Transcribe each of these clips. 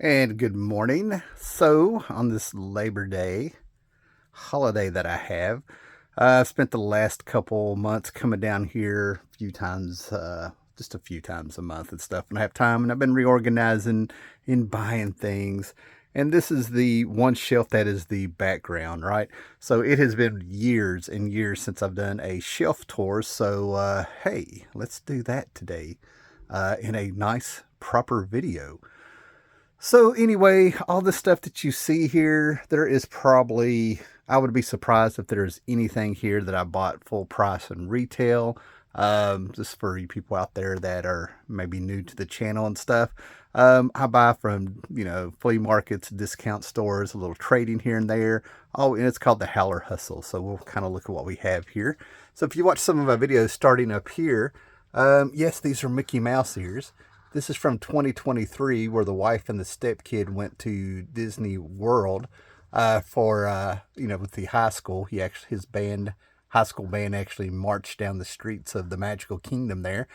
And good morning. So, on this Labor Day holiday that I have, I've spent the last couple months coming down here a few times, just a few times a month and stuff. And I have time, and I've been reorganizing and buying things. And this is the one shelf that is the background, right? So, it has been years and years since I've done a shelf tour. So, hey, let's do that today in a nice, proper video. So anyway, all the stuff that you see here, there is probably, I would be surprised if there's anything here that I bought full price in retail. Just for you people out there that are maybe new to the channel and stuff. I buy from, flea markets, discount stores, a little trading here and there. Oh, and it's called the Howler Hustle. So we'll kind of look at what we have here. So if you watch some of my videos starting up here, yes, these are Mickey Mouse ears. This is from 2023, where the wife and the stepkid went to Disney World with the high school. His high school band actually marched down the streets of the Magical Kingdom there.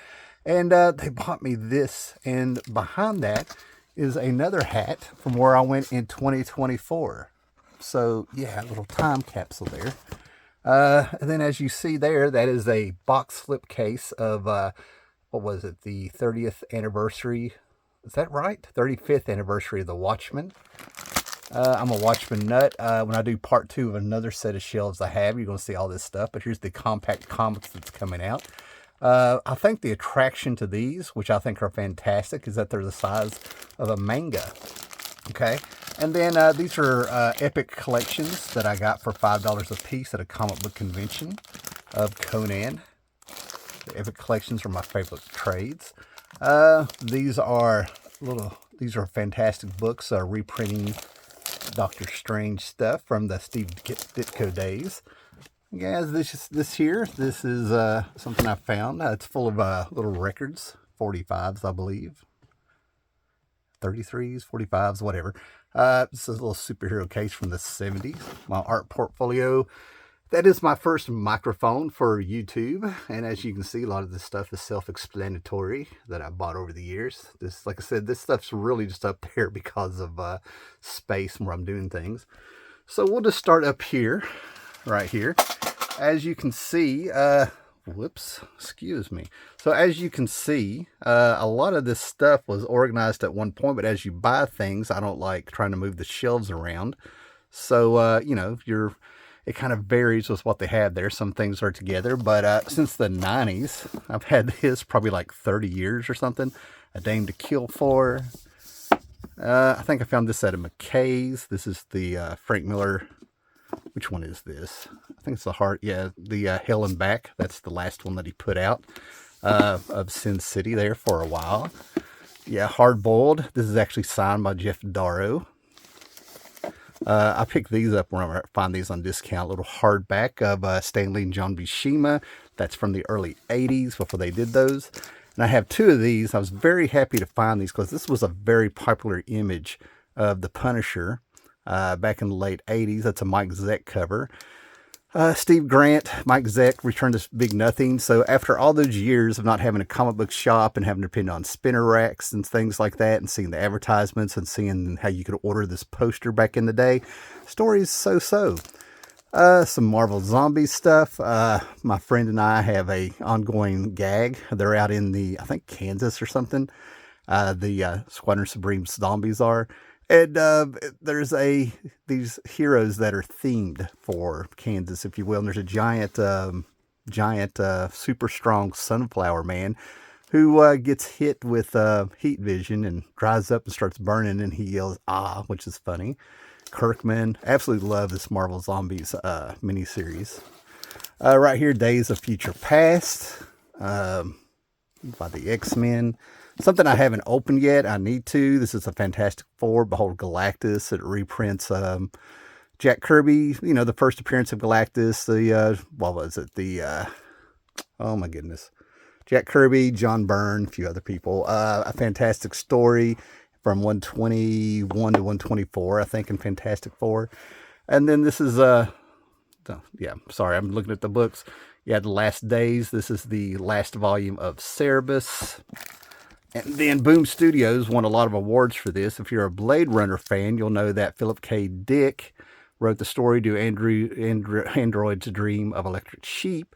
And they bought me this. And behind that is another hat from where I went in 2024. So, yeah, a little time capsule there. And then as you see there, that is a box flip case of... what was it, the 30th anniversary, is that right? 35th anniversary of The Watchmen. I'm a Watchmen nut. When I do part 2 of another set of shelves I have, you're going to see all this stuff, but here's the compact comics that's coming out. I think the attraction to these, which I think are fantastic, is that they're the size of a manga. Okay, and then these are epic collections that I got for $5 a piece at a comic book convention of Conan. The Epic collections are my favorite trades. These are fantastic books, reprinting Doctor Strange stuff from the Steve Ditko days. Guys, this is something I found. It's full of little records, 45s, I believe, 33s, 45s, whatever. This is a little superhero case from the 70s. My art portfolio. That is my first microphone for YouTube, and as you can see, a lot of this stuff is self-explanatory that I bought over the years. This, like I said, this stuff's really just up there because of space where I'm doing things. So we'll just start up here, right here. As you can see, whoops, excuse me. So as you can see, a lot of this stuff was organized at one point, but as you buy things, I don't like trying to move the shelves around. So, it kind of varies with what they have there. Some things are together, but since the 90s, I've had this probably like 30 years or something. A Dame to Kill For. I think I found this at a McKay's. This is the Frank Miller. Which one is this? I think it's the Hell and Back. That's the last one that he put out of Sin City there for a while. Yeah, Hard Boiled. This is actually signed by Jeff Darrow. I picked these up when I find these on discount. A little hardback of Stanley and John Buscema. That's from the early 80s before they did those. And I have 2 of these. I was very happy to find these because this was a very popular image of the Punisher back in the late 80s. That's a Mike Zeck cover. Steve Grant, Mike Zeck returned to Big Nothing. So after all those years of not having a comic book shop and having to depend on spinner racks and things like that, and seeing the advertisements and seeing how you could order this poster back in the day, stories so-so. Some Marvel Zombie stuff. My friend and I have a ongoing gag. They're out in I think Kansas or something. The Squadron Supreme zombies are. And there's these heroes that are themed for Kansas, if you will. And there's a giant, super strong sunflower man who gets hit with heat vision and dries up and starts burning, and he yells, "Ah," which is funny. Kirkman, absolutely love this Marvel Zombies miniseries. Right here, Days of Future Past by the X-Men. Something I haven't opened yet. I need to. This is a Fantastic Four. Behold Galactus. It reprints Jack Kirby. The first appearance of Galactus. What was it? Oh my goodness. Jack Kirby, John Byrne, a few other people. A fantastic story from 121 to 124, I think, in Fantastic Four. And then this is, sorry, I'm looking at the books. Yeah, The Last Days. This is the last volume of Cerebus. And then Boom Studios won a lot of awards for this. If you're a Blade Runner fan, you'll know that Philip K. Dick wrote the story to Android's Dream of Electric Sheep,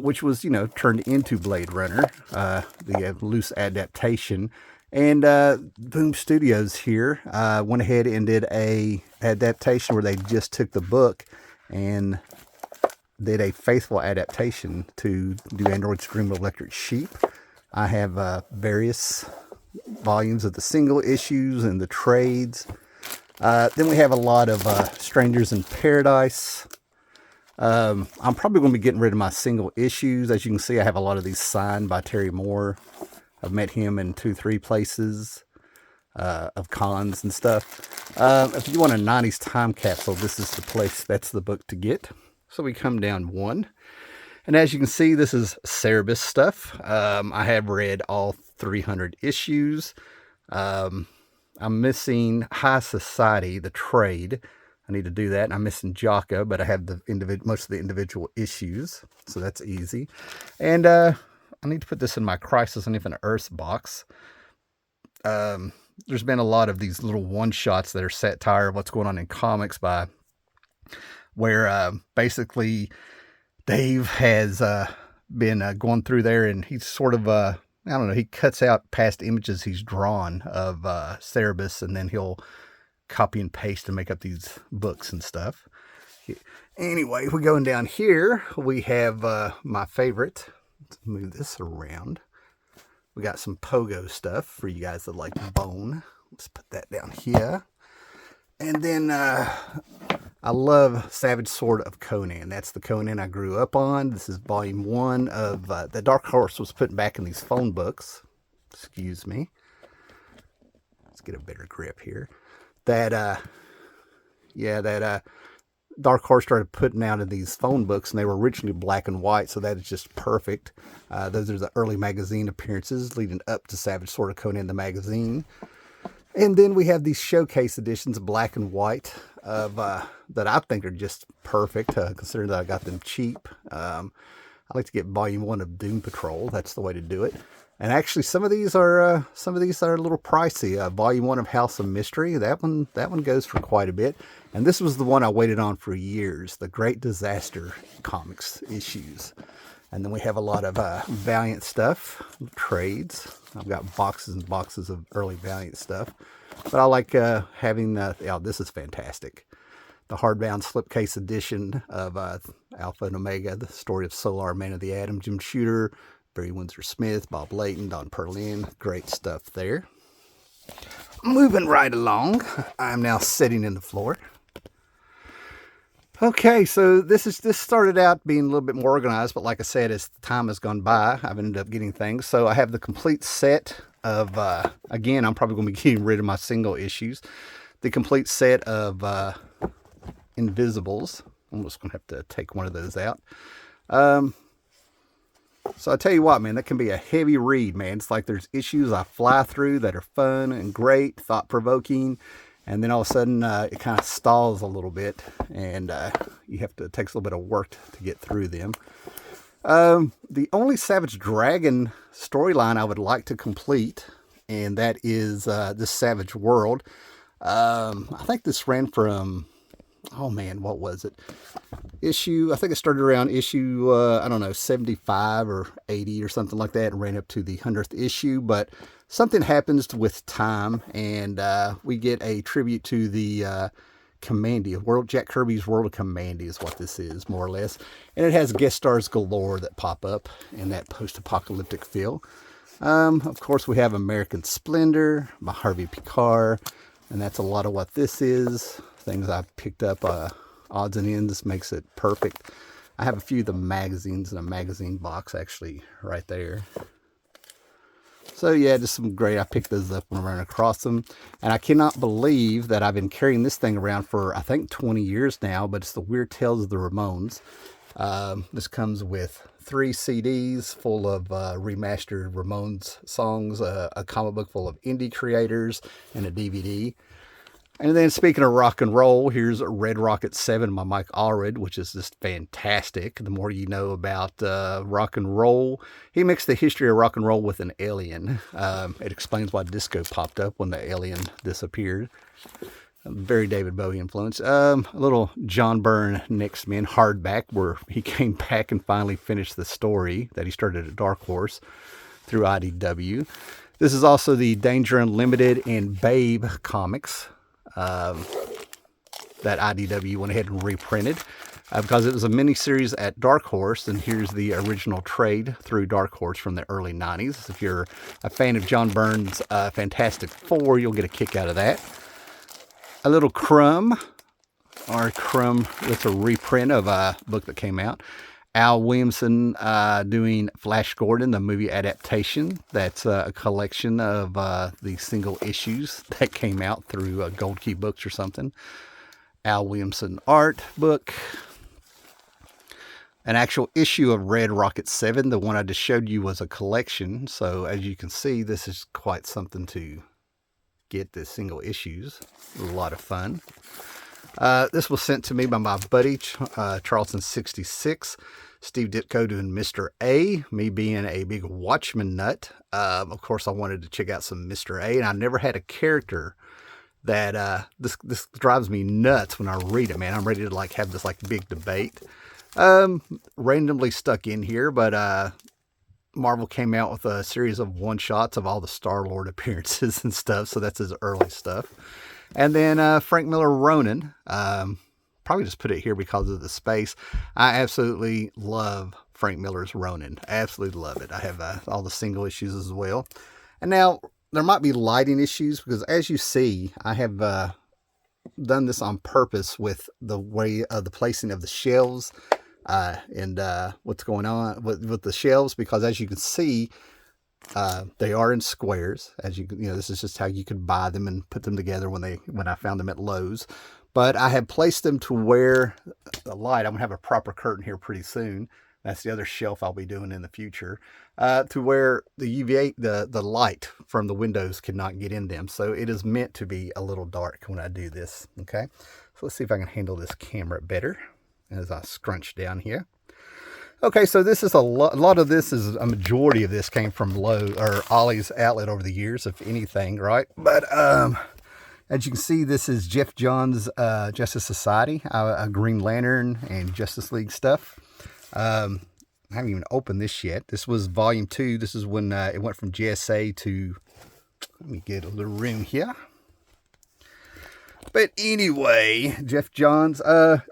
which was, turned into Blade Runner, the loose adaptation. And Boom Studios here went ahead and did a adaptation where they just took the book and did a faithful adaptation to do Android's Dream of Electric Sheep. I have various volumes of the single issues and the trades. Then we have a lot of Strangers in Paradise. I'm probably going to be getting rid of my single issues. As you can see, I have a lot of these signed by Terry Moore. I've met him in 2-3 places of cons and stuff. If you want a 90s time capsule, this is the place. That's the book to get. So we come down one. And as you can see, this is Cerebus stuff. I have read all 300 issues. I'm missing High Society, the trade. I need to do that. And I'm missing Jocko, but I have the most of the individual issues, so that's easy. And I need to put this in my Crisis on Infinite Earths box. There's been a lot of these little one-shots that are satire of what's going on in comics where basically Dave has been going through there, and he's sort of, I don't know, he cuts out past images he's drawn of Cerebus, and then he'll copy and paste and make up these books and stuff. Anyway, we're going down here. We have my favorite. Let's move this around. We got some Pogo stuff for you guys that like bone. Let's put that down here. And then I love Savage Sword of Conan. That's the Conan I grew up on. This is volume 1 of the Dark Horse was put back in these phone books. Excuse me. Let's get a better grip here. That Dark Horse started putting out in these phone books, and they were originally black and white, so that is just perfect. Those are the early magazine appearances leading up to Savage Sword of Conan the magazine. And then we have these showcase editions, black and white, of that I think are just perfect, considering that I got them cheap. I like to get volume 1 of Doom Patrol. That's the way to do it. And actually, some of these are a little pricey. Volume 1 of House of Mystery. That one goes for quite a bit. And this was the one I waited on for years. The Great Disaster Comics issues. And then we have a lot of Valiant stuff, trades. I've got boxes and boxes of early Valiant stuff. But I like having this is fantastic. The hardbound slipcase edition of Alpha and Omega, the story of Solar Man of the Atom, Jim Shooter, Barry Windsor Smith, Bob Layton, Don Perlin. Great stuff there. Moving right along, I'm now sitting in the floor. Okay, so this started out being a little bit more organized, but like I said, as time has gone by, I've ended up getting things. So I have the complete set of, again, I'm probably going to be getting rid of my single issues. The complete set of Invisibles. I'm just going to have to take one of those out. So I tell you what, man, that can be a heavy read, man. It's like there's issues I fly through that are fun and great, thought-provoking, and then all of a sudden it kind of stalls a little bit, and you have to, it takes a little bit of work to get through them. The only Savage Dragon storyline I would like to complete, and that is this Savage World. I think this ran from, oh man, what was it? I think it started around issue, I don't know, 75 or 80 or something like that, and ran up to the 100th issue, but something happens with time, and we get a tribute to the Commandy, Jack Kirby's World of Commandy is what this is, more or less, and it has guest stars galore that pop up in that post-apocalyptic feel. Of course, we have American Splendor by Harvey Picard, and that's a lot of what this is. Things I've picked up, odds and ends, makes it perfect. I have a few of the magazines in a magazine box actually right there. So yeah, just some great, I picked those up when I ran across them. And I cannot believe that I've been carrying this thing around for, I think, 20 years now, but it's the Weird Tales of the Ramones. This comes with 3 CDs full of remastered Ramones songs, a comic book full of indie creators, and a DVD. And then speaking of rock and roll, here's Red Rocket 7 by Mike Allred, which is just fantastic. The more you know about rock and roll, he mixed the history of rock and roll with an alien. It explains why disco popped up when the alien disappeared. Very David Bowie influence. A little John Byrne Next Men hardback where he came back and finally finished the story that he started at Dark Horse through IDW. This is also the Danger Unlimited and Babe comics that IDW went ahead and reprinted because it was a miniseries at Dark Horse, and here's the original trade through Dark Horse from the early 90s. If you're a fan of John Byrne's Fantastic Four, you'll get a kick out of that. A little Crumb, it's a reprint of a book that came out. Al Williamson doing Flash Gordon, the movie adaptation. That's a collection of the single issues that came out through Gold Key Books or something. Al Williamson art book. An actual issue of Red Rocket 7. The one I just showed you was a collection. So as you can see, this is quite something to get, the single issues. A lot of fun. This was sent to me by my buddy, Charleston66. Steve Ditko doing Mr. A, me being a big Watchmen nut. Of course, I wanted to check out some Mr. A, and I never had a character that, this drives me nuts when I read it, man. I'm ready to like have this like big debate. Randomly stuck in here, but, Marvel came out with a series of one-shots of all the Star-Lord appearances and stuff, so that's his early stuff. And then Frank Miller Ronin, probably just put it here because of the space. I absolutely love Frank Miller's Ronin. I absolutely love it. I have all the single issues as well. And now, there might be lighting issues, because as you see, I have done this on purpose with the way of the placing of the shelves and what's going on with the shelves, because as you can see, they are in squares. As you know, this is just how you could buy them and put them together when I found them at Lowe's. But I have placed them to where the light, I'm gonna have a proper curtain here pretty soon. That's the other shelf I'll be doing in the future, to where the UVA, the light from the windows cannot get in them. So it is meant to be a little dark when I do this. Okay, so let's see if I can handle this camera better as I scrunch down here. Okay, so this is a lot of this is a majority of this came from Ollie's Outlet over the years, if anything, right? But as you can see, this is Jeff Johns' Justice Society, Green Lantern and Justice League stuff. I haven't even opened this yet. This was volume 2. This is when it went from JSA to, let me get a little room here. But anyway, Jeff Johns'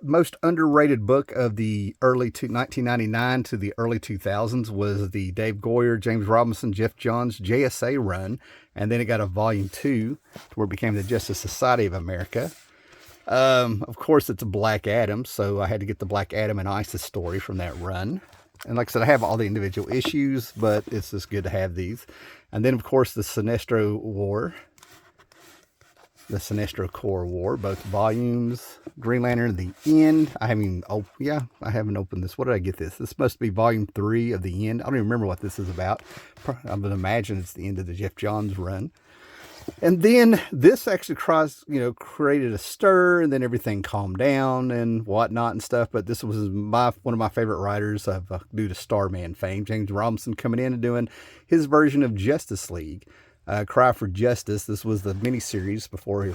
most underrated book of the early 1999 to the early 2000s was the Dave Goyer, James Robinson, Jeff Johns JSA run. And then it got a volume 2 where it became the Justice Society of America. Of course, it's a Black Adam, so I had to get the Black Adam and Isis story from that run. And like I said, I have all the individual issues, but it's just good to have these. And then, of course, the Sinestro War. The Sinestro Corps War, both volumes. Green Lantern, The End. I haven't opened this. What did I get this? This must be volume 3 of The End. I don't even remember what this is about. I would imagine it's the end of the Jeff Johns run. And then this actually created a stir, and then everything calmed down and whatnot and stuff. But this was one of my favorite writers due to Starman fame, James Robinson, coming in and doing his version of Justice League. Cry for Justice. This was the miniseries before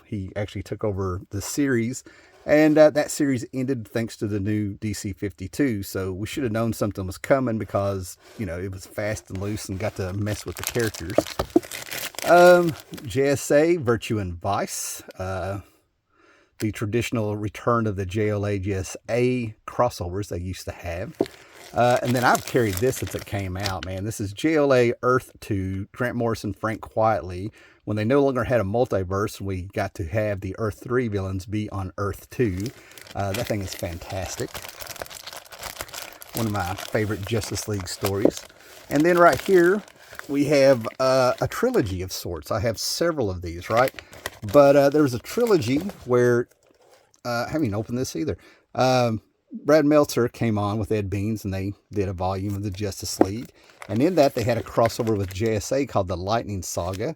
he actually took over the series, and that series ended thanks to the new DC 52. So we should have known something was coming, because it was fast and loose and got to mess with the characters. JSA Virtue and Vice, the traditional return of the JLA JSA crossovers they used to have. And then I've carried this since it came out, man. This is JLA Earth 2, Grant Morrison, Frank Quietly. When they no longer had a multiverse, we got to have the Earth 3 villains be on Earth 2. That thing is fantastic. One of my favorite Justice League stories. And then right here, we have a trilogy of sorts. I have several of these, right? But there's a trilogy where, I haven't even opened this either. Brad Meltzer came on with Ed Beans, and they did a volume of the Justice League. And in that, they had a crossover with JSA called the Lightning Saga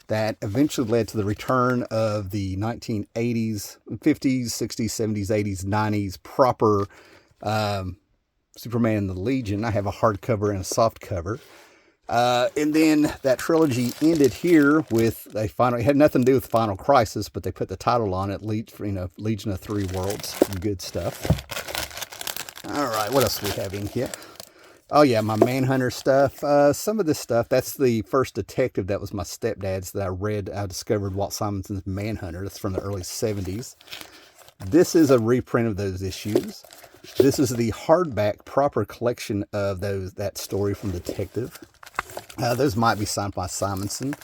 that eventually led to the return of the 1980s, 50s, 60s, 70s, 80s, 90s proper Superman and the Legion. I have a hardcover and a soft cover. And then that trilogy ended here with a final. It had nothing to do with Final Crisis, but they put the title on it, Legion of Three Worlds. Good stuff. All right, what else do we have in here? Oh yeah, my Manhunter stuff. Some of this stuff, that's the first detective that was my stepdad's that I read. I discovered Walt Simonson's Manhunter. That's from the early 70s. This is a reprint of those issues. This is the hardback proper collection of that story from Detective. Those might be signed by Simonson.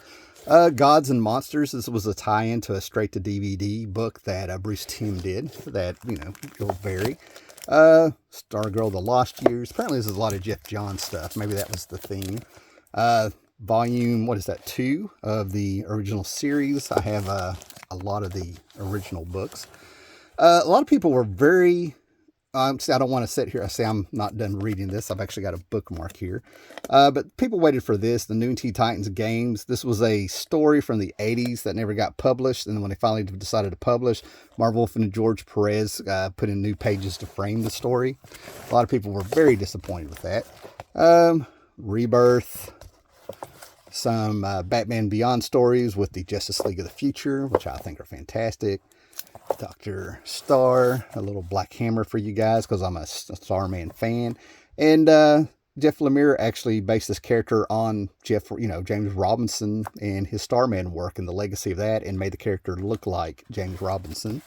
Gods and Monsters. This was a tie-in to a straight-to-DVD book that Bruce Timm did. That, will vary. Stargirl, The Lost Years. Apparently there's a lot of Jeff Johns stuff. Maybe that was the theme. Volume, 2 of the original series. I have a lot of the original books. A lot of people were very... see, I don't want to sit here. I say I'm not done reading this. I've actually got a bookmark here. But people waited for this, the Noon Tea Titans Games. This was a story from the 80s that never got published. And when they finally decided to publish, Marv Wolf and George Perez put in new pages to frame the story. A lot of people were very disappointed with that. Rebirth. Some Batman Beyond stories with the Justice League of the Future, which I think are fantastic. Dr. Star, a little Black Hammer for you guys because I'm a Starman fan. And Jeff Lemire actually based this character on James Robinson and his Starman work and the legacy of that, and made the character look like James Robinson.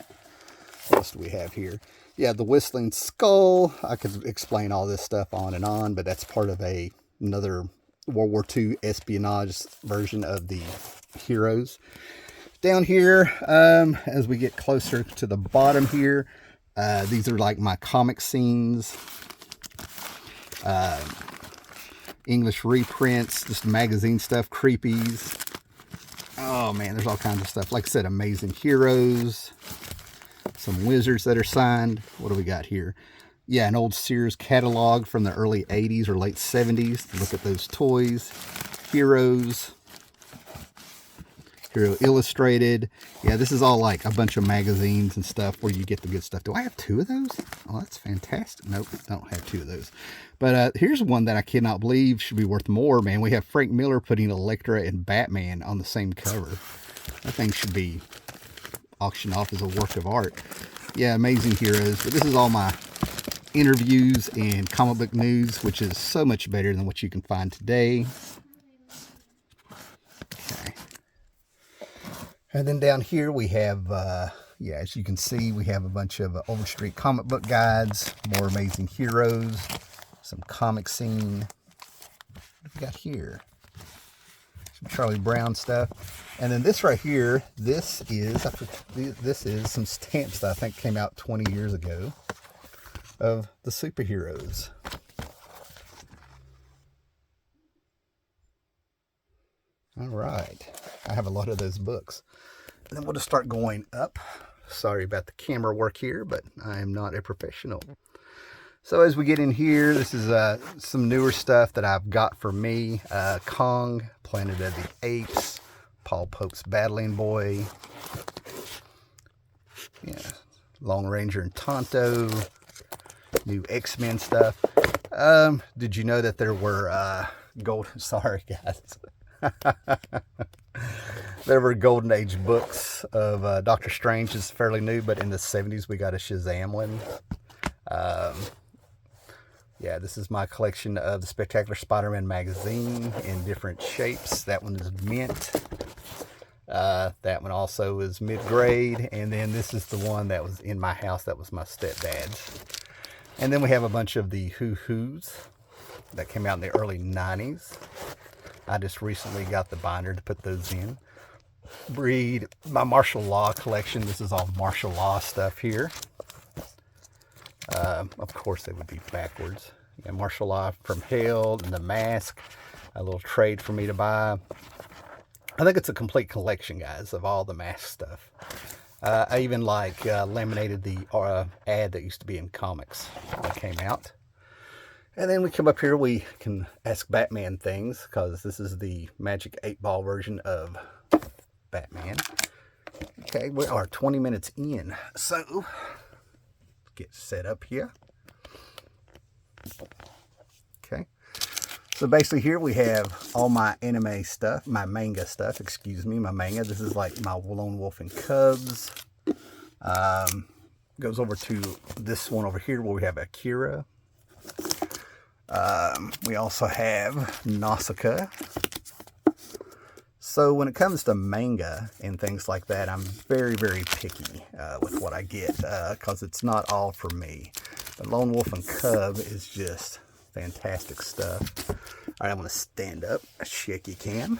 What else do we have here? Yeah, the Whistling Skull. I could explain all this stuff on and on, but that's part of another World War II espionage version of the Heroes. Down here, as we get closer to the bottom here, these are like my comic scenes, English reprints, just magazine stuff, creepies. Oh man, there's all kinds of stuff. Like I said, Amazing Heroes, some Wizards that are signed. What do we got here? Yeah, an old Sears catalog from the early 80s or late 70s. Look at those toys. Heroes. Hero Illustrated. Yeah, this is all like a bunch of magazines and stuff where you get the good stuff. Do I have 2 of those? Oh, that's fantastic. Nope, I don't have 2 of those. But here's one that I cannot believe should be worth more, man. We have Frank Miller putting Elektra and Batman on the same cover. That thing should be auctioned off as a work of art. Yeah, Amazing Heroes. But this is all my interviews and comic book news, which is so much better than what you can find today. Okay. And then down here we have, as you can see, we have a bunch of Overstreet comic book guides, more Amazing Heroes, some comic scene. What have we got here? Some Charlie Brown stuff. And then this right here, this is some stamps that I think came out 20 years ago of the superheroes. All right. I have a lot of those books. And then we'll just start going up. Sorry about the camera work here, but I am not a professional. So as we get in here, this is some newer stuff that I've got for me. Kong, Planet of the Apes, Paul Pope's Battling Boy. Yeah, Lone Ranger and Tonto. New X-Men stuff. Did you know that there were sorry guys. There were Golden Age books of Doctor Strange. Is fairly new, but in the 70s we got a Shazam one. Yeah, this is my collection of the Spectacular Spider-Man magazine in different shapes. That one is mint. That one also is mid-grade. And then this is the one that was in my house. That was my stepdad's. And then we have a bunch of the Who-Who's that came out in the early 90s. I just recently got the binder to put those in. Breed, my martial law collection. This is all martial law stuff here. Of course, they would be backwards. Yeah, martial law from Hell and The Mask. A little trade for me to buy. I think it's a complete collection, guys, of all the Mask stuff. I even laminated the ad that used to be in comics that came out. And then we come up here, we can ask Batman things, because this is the Magic 8-ball version of Batman. Okay, we are 20 minutes in, so get set up here. Okay, so basically here we have all my anime stuff, my manga stuff, excuse me, my manga. This is like my Lone Wolf and Cubs. Goes over to this one over here where we have Akira. We also have Nausicaa. So when it comes to manga and things like that, I'm very, very picky with what I get, because it's not all for me. But Lone Wolf and Cub is just fantastic stuff. All right, I'm going to stand up, a shaky cam.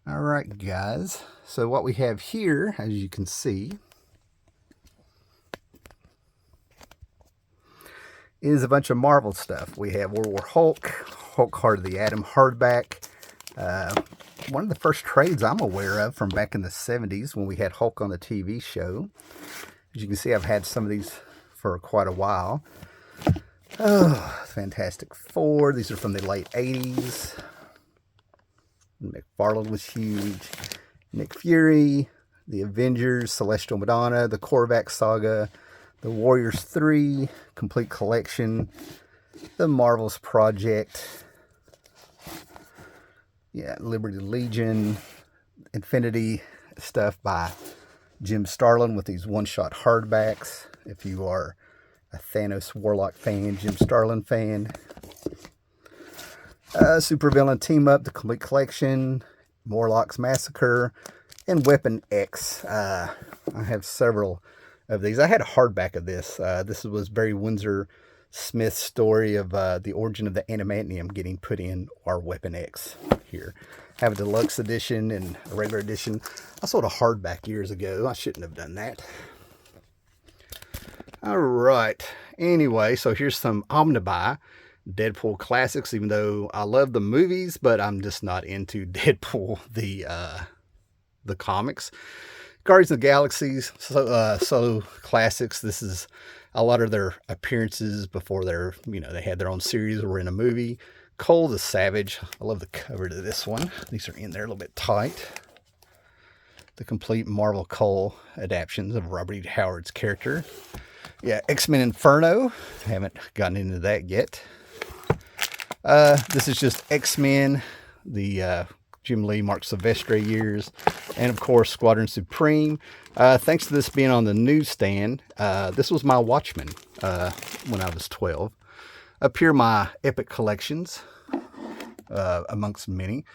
All right, guys. So what we have here, as you can see, is a bunch of Marvel stuff. We have World War Hulk, Hulk Heart of the Atom hardback. One of the first trades I'm aware of from back in the 70s when we had Hulk on the TV show. As you can see, I've had some of these for quite a while. Oh, Fantastic Four. These are from the late 80s. McFarlane was huge. Nick Fury, the Avengers, Celestial Madonna, the Korvac Saga, the Warriors 3, Complete Collection, the Marvels Project, yeah, Liberty Legion, Infinity stuff by Jim Starlin with these one-shot hardbacks. If you are a Thanos Warlock fan, Jim Starlin fan. Supervillain Team Up, the Complete Collection, Morlocks Massacre, and Weapon X. I have several of these. I had a hardback of this. This was Barry Windsor Smith's story of the origin of the adamantium getting put in our Weapon X here. I have a deluxe edition and a regular edition. I sold a hardback years ago. I shouldn't have done that. All right. Anyway, so here's some Omnibus Deadpool classics, even though I love the movies, but I'm just not into Deadpool, the comics. Guardians of the Galaxy, solo classics. This is a lot of their appearances before they're, they had their own series or were in a movie. Cole the Savage. I love the cover to this one. These are in there a little bit tight. The complete Marvel Cole adaptations of Robert E. Howard's character. Yeah, X-Men Inferno. Haven't gotten into that yet. This is just X-Men, the Jim Lee, Mark Silvestre years, and of course Squadron Supreme. Thanks to this being on the newsstand, this was my Watchmen when I was 12. Up here, my Epic collections, amongst many.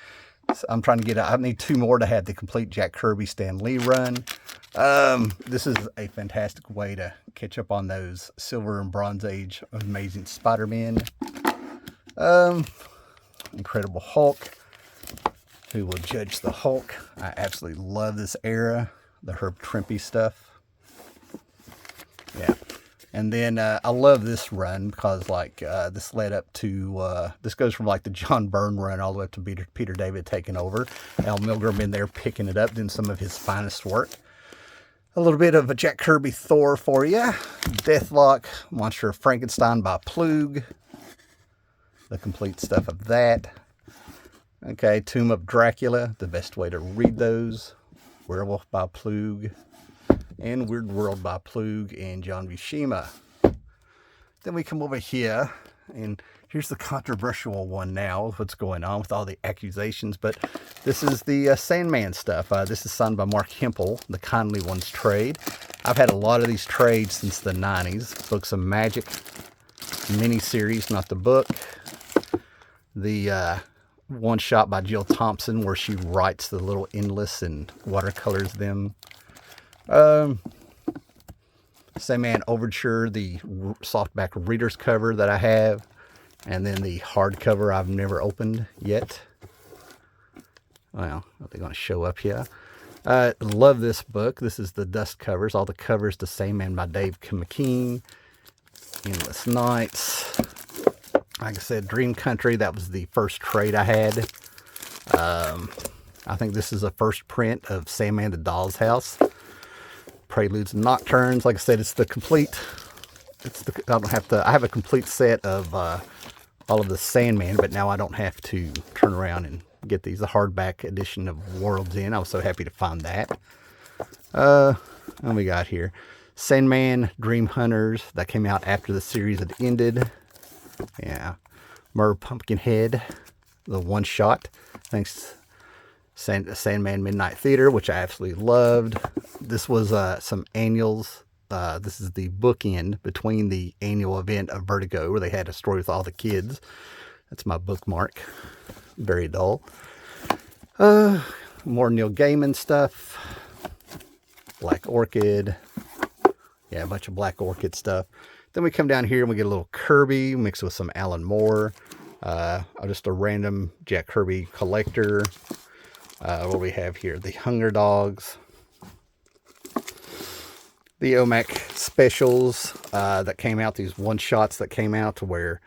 So I'm trying to get, I need 2 more to have the complete Jack Kirby Stan Lee run. This is a fantastic way to catch up on those Silver and Bronze Age Amazing Spider-Man. Incredible Hulk. Who will judge the Hulk? I absolutely love this era. The Herb Trimpe stuff. Yeah. And then I love this run because this led up to, this goes from like the John Byrne run all the way up to Peter David taking over. Al Milgrom in there picking it up, doing some of his finest work. A little bit of a Jack Kirby Thor for you. Deathlock, Monster of Frankenstein by Plug. The complete stuff of that. Okay, Tomb of Dracula, the best way to read those. Werewolf by Plug. And Weird World by Plug and John Buscema. Then we come over here, and here's the controversial one now, what's going on with all the accusations, but this is the Sandman stuff. This is signed by Mark Hempel, the Kindly Ones trade. I've had a lot of these trades since the 90s. Books of Magic, mini-series, not the book. The one shot by Jill Thompson where she writes the little endless and watercolors them. Sandman Overture, the softback reader's cover that I have, and then the hardcover I've never opened yet. Well, are they going to show up here? Love this book. This is the dust covers. All the covers to Sandman by Dave McKean. Endless Nights. Like I said, Dream Country, that was the first trade I had. I think this is the first print of Sandman the Doll's House. Preludes and Nocturnes. Like I said, it's the complete. I have a complete set of all of the Sandman, but now I don't have to turn around and get these. The hardback edition of World's End. I was so happy to find that. What we got here? Sandman, Dream Hunters. That came out after the series had ended. Yeah. Mer Pumpkinhead, the one shot. Thanks Sandman Midnight Theater, which I absolutely loved. This was some annuals. This is the bookend between the annual event of Vertigo, where they had a story with all the kids. That's my bookmark. Very dull. More Neil Gaiman stuff. Black Orchid. Yeah, a bunch of Black Orchid stuff. Then we come down here and we get a little Kirby mixed with some Alan Moore. Just a random Jack Kirby collector. What do we have here? The Hunger Dogs. The OMAC specials that came out, these one-shots that came out to where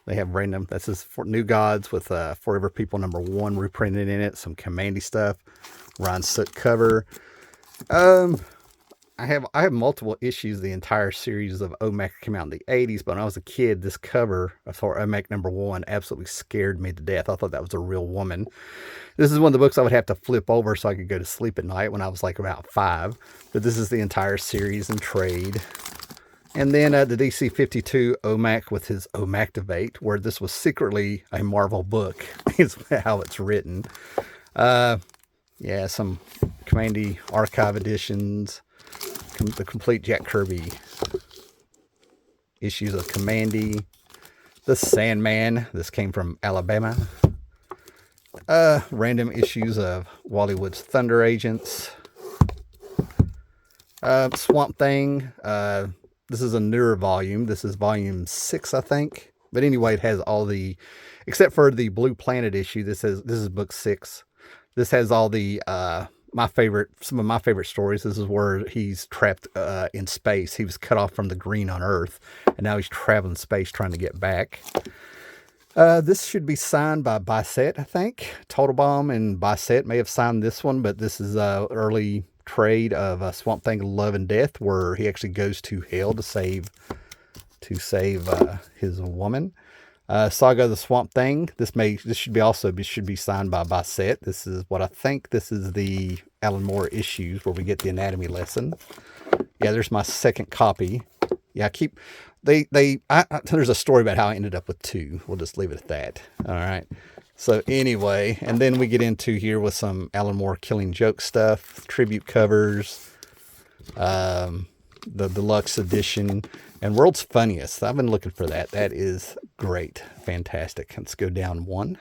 they have random, this is for New Gods with Forever People #1 reprinted in it, some Commandy stuff, Ron Soot cover. I have multiple issues. The entire series of OMAC came out in the 80s, but when I was a kid, this cover for OMAC #1 absolutely scared me to death. I thought that was a real woman. This is one of the books I would have to flip over so I could go to sleep at night when I was like about 5. But this is the entire series in trade. And then the DC 52 OMAC with his OMActivate, where this was secretly a Marvel book, is how it's written. Yeah, some Commandy archive editions. The complete Jack Kirby issues of Commandy. The Sandman. This came from Alabama. Random issues of Wallywood's Thunder Agents. Swamp Thing. This is a newer volume. This is volume 6, I think. But anyway, it has all the, except for the Blue Planet issue. This is book 6. This has all the some of my favorite stories. This is where he's trapped in space. He was cut off from the green on Earth, and now he's traveling space trying to get back. This should be signed by Bisset, I think. Total Bomb and Bisset may have signed this one, but this is early trade of Swamp Thing Love and Death, where he actually goes to hell to save his woman. Saga of the Swamp Thing. This should be signed by Bisset. This is what I think. This is the Alan Moore issues where we get the anatomy lesson. Yeah, there's my second copy. Yeah, there's a story about how I ended up with 2. We'll just leave it at that. All right. So anyway, and then we get into here with some Alan Moore Killing Joke stuff, tribute covers, the deluxe edition, and World's Funniest. I've been looking for that. That is great. Fantastic. Let's go down 1.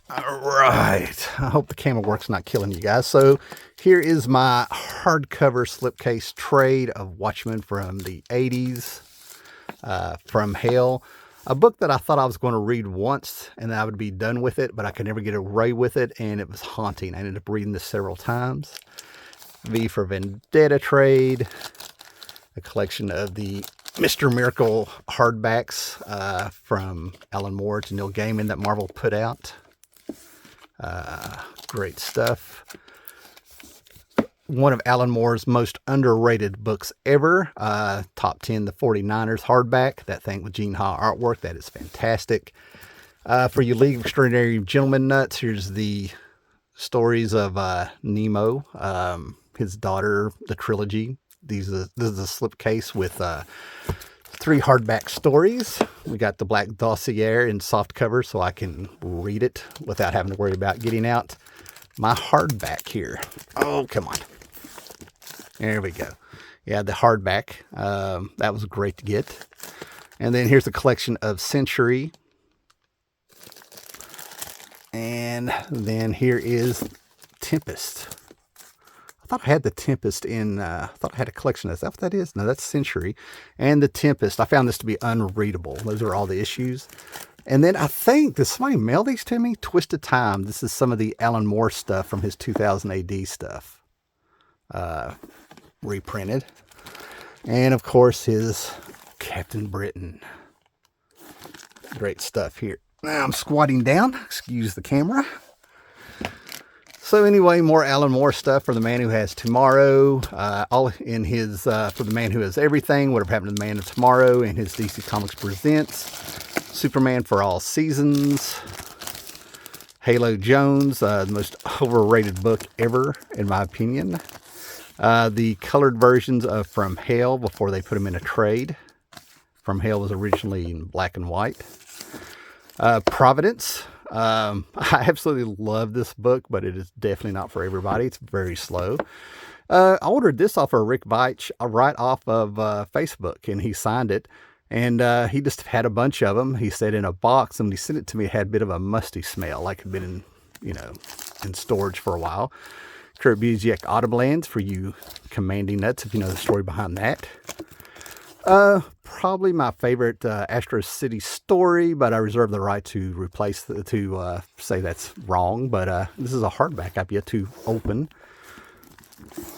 All right. I hope the camera work's not killing you guys. So here is my hardcover slipcase trade of Watchmen from the 80s, From Hell. A book that I thought I was going to read once and I would be done with it, but I could never get away with it, and it was haunting. I ended up reading this several times. V for Vendetta trade. A collection of the Mr. Miracle hardbacks from Alan Moore to Neil Gaiman that Marvel put out. Great stuff. One of Alan Moore's most underrated books ever. Top 10, The 49ers hardback. That thing with Gene Ha artwork. That is fantastic. For you League of Extraordinary Gentlemen nuts, here's the stories of Nemo, his daughter, the trilogy. This is a slipcase with 3 hardback stories. We got the Black Dossier in soft cover so I can read it without having to worry about getting out my hardback here. Oh, come on. There we go. Yeah, the hardback. That was great to get. And then here's a collection of Century. And then here is Tempest. I thought I had the Tempest in, I thought I had a collection of this. Is that what that is? No, that's Century. And the Tempest, I found this to be unreadable. Those are all the issues. And then I think, did somebody mail these to me? Twisted Time. This is some of the Alan Moore stuff from his 2000 AD stuff. Reprinted. And of course his Captain Britain. Great stuff here. Now I'm squatting down. Excuse the camera. So anyway, more Alan Moore stuff for the Man Who Has Tomorrow. All in his for the Man Who Has Everything. Whatever Happened to the Man of Tomorrow in his DC Comics Presents. Superman for All Seasons. Halo Jones, the most overrated book ever, in my opinion. The colored versions of From Hell before they put them in a trade. From Hell was originally in black and white. Providence. I absolutely love this book, but it is definitely not for everybody. It's very slow. I ordered this off of Rick Veitch right off of Facebook, and he signed it. And he just had a bunch of them. He said in a box, and when he sent it to me, it had a bit of a musty smell, like it had been in, in storage for a while. Kurt Busiek Autoblends for you commanding nuts, if you know the story behind that. Probably my favorite Astro City story, but I reserve the right to say that's wrong. But this is a hardback I've yet to open.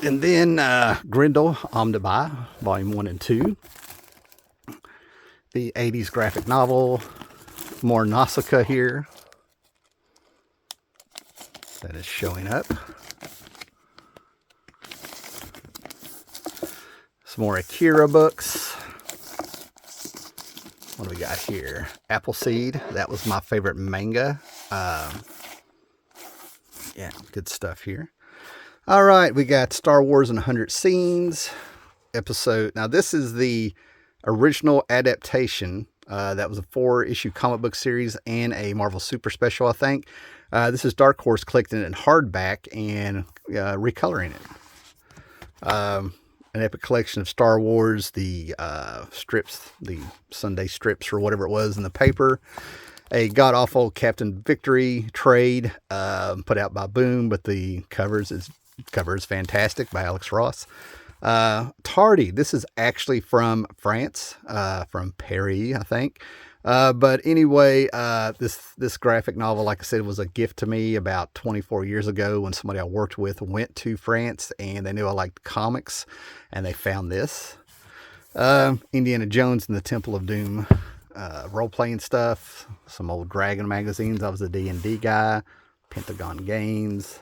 And then Grendel Omnibus, Volume 1 and 2. The 80s graphic novel. More Nausicaa here. That is showing up. Some more Akira books. What do we got here? Appleseed. That was my favorite manga. Yeah, good stuff here. All right, we got Star Wars in 100 Scenes episode. Now, this is the original adaptation. That was a 4-issue comic book series and a Marvel Super Special, I think. This is Dark Horse collecting it in hardback and recoloring it. An epic collection of Star Wars, the strips, the Sunday strips or whatever it was in the paper. A god-awful Captain Victory trade put out by Boom, but the cover is fantastic by Alex Ross. Tardy, this is actually from France, from Paris, I think. But anyway, this graphic novel, like I said, was a gift to me about 24 years ago when somebody I worked with went to France and they knew I liked comics and they found this. Indiana Jones and the Temple of Doom, role-playing stuff, some old Dragon magazines. I was a D&D guy, Pentagon Games.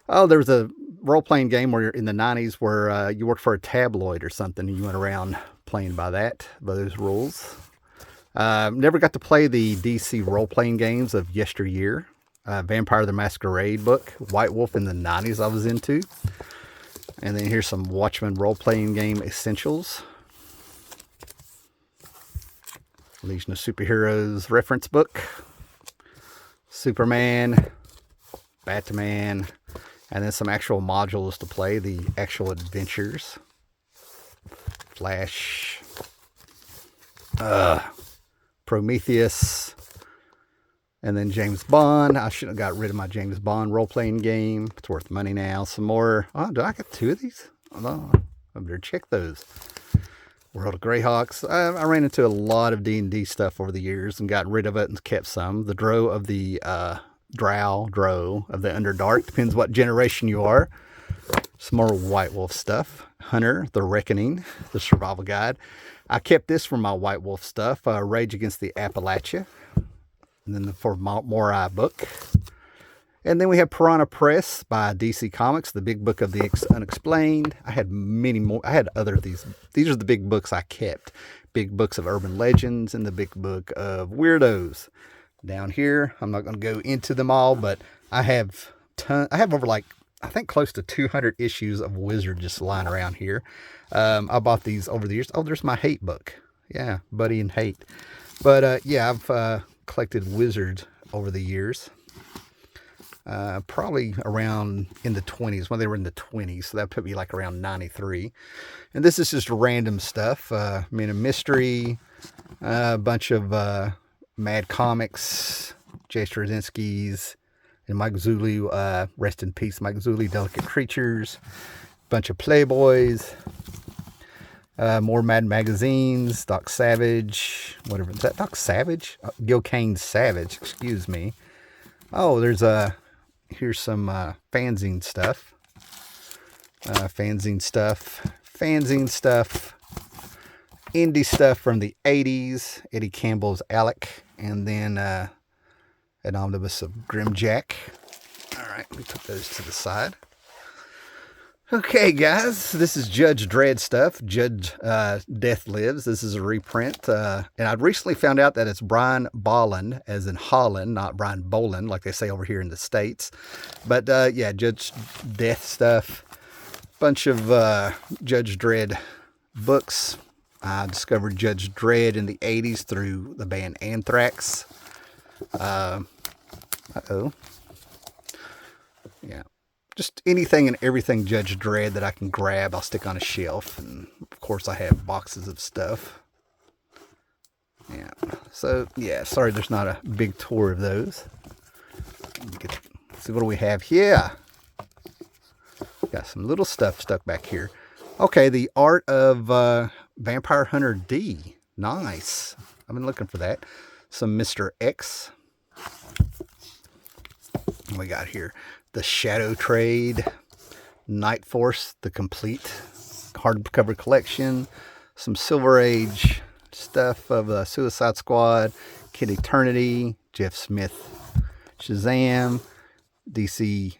Oh, there was a role-playing game where in the 90s where you worked for a tabloid or something and you went around playing by those rules. Never got to play the DC role-playing games of yesteryear. Vampire the Masquerade book. White Wolf in the 90s I was into. And then here's some Watchmen role-playing game essentials. Legion of Superheroes reference book. Superman. Batman. And then some actual modules to play. The actual adventures. Flash. Prometheus, and then James Bond. I should have got rid of my James Bond role-playing game. It's worth money now. Some more. Oh, do I get 2 of these? Oh, no. I better check those. World of Greyhawks. I ran into a lot of D&D stuff over the years and got rid of it and kept some. The Drow of the Drow of the Underdark. Depends what generation you are. Some more White Wolf stuff. Hunter, The Reckoning, the survival guide. I kept this from my White Wolf stuff. Rage Against the Appalachia. And then the For Morai book. And then we have Piranha Press by DC Comics, the big book of the unexplained. I had many more. I had other of these. These are the big books I kept. Big books of urban legends and the big book of weirdos. Down here, I'm not going to go into them all, but I have over I think close to 200 issues of Wizard just lying around here. I bought these over the years. Oh, there's my Hate book. Yeah, Buddy and Hate. But yeah, I've collected Wizards over the years. Probably around in the 20s, when they were in the 20s. So that put me like around 93. And this is just random stuff. Men of Mystery, a bunch of Mad Comics, Jay Straczynski's, and Mike Zulli, rest in peace, Mike Zulli, Delicate Creatures, bunch of Playboys, more Mad magazines, Doc Savage, whatever, is that Doc Savage? Gil Kane's Savage, excuse me. Oh, here's some fanzine stuff, indie stuff from the 80s, Eddie Campbell's Alec, and then an omnibus of Grimjack. All right, let me put those to the side. Okay, guys, this is Judge Dredd stuff. Judge Death Lives. This is a reprint. And I recently found out that it's Brian Bolland, as in Holland, not Brian Boland, like they say over here in the States. But yeah, Judge Death stuff. Bunch of Judge Dredd books. I discovered Judge Dredd in the 80s through the band Anthrax. Uh-oh. Yeah. Just anything and everything Judge Dredd that I can grab, I'll stick on a shelf. And, of course, I have boxes of stuff. Yeah. So, yeah, sorry there's not a big tour of those. See, what do we have here? Got some little stuff stuck back here. Okay, the Art of Vampire Hunter D. Nice. I've been looking for that. Some Mr. X. What we got here? The Shadow Trade, Night Force, the complete hardcover collection, some Silver Age stuff of Suicide Squad, Kid Eternity, Jeff Smith, Shazam, DC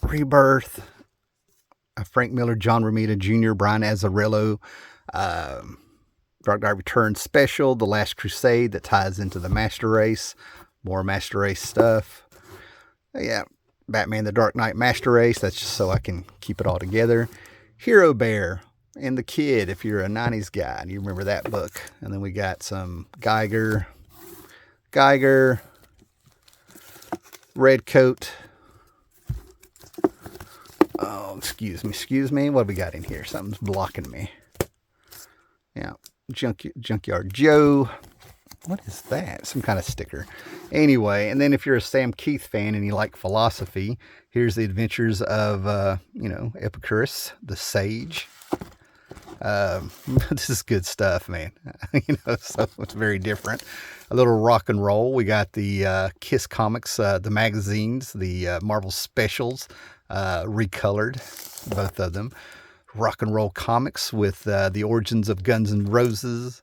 Rebirth, Frank Miller, John Romita Jr., Brian Azzarello, Dark Knight Returns special, The Last Crusade that ties into the Master Race, more Master Race stuff. Yeah. Batman the Dark Knight Master Race. That's just so I can keep it all together. Hero Bear and the Kid, if you're a 90s guy and you remember that book. And then we got some Geiger, Redcoat. Oh, excuse me. What have we got in here? Something's blocking me. Yeah, Junkyard Joe. What is that? Some kind of sticker. Anyway, and then if you're a Sam Keith fan and you like philosophy, here's the adventures of, Epicurus, the sage. This is good stuff, man. So it's very different. A little rock and roll. We got the Kiss Comics, the magazines, the Marvel specials, recolored, both of them. Rock and roll comics with the origins of Guns N' Roses.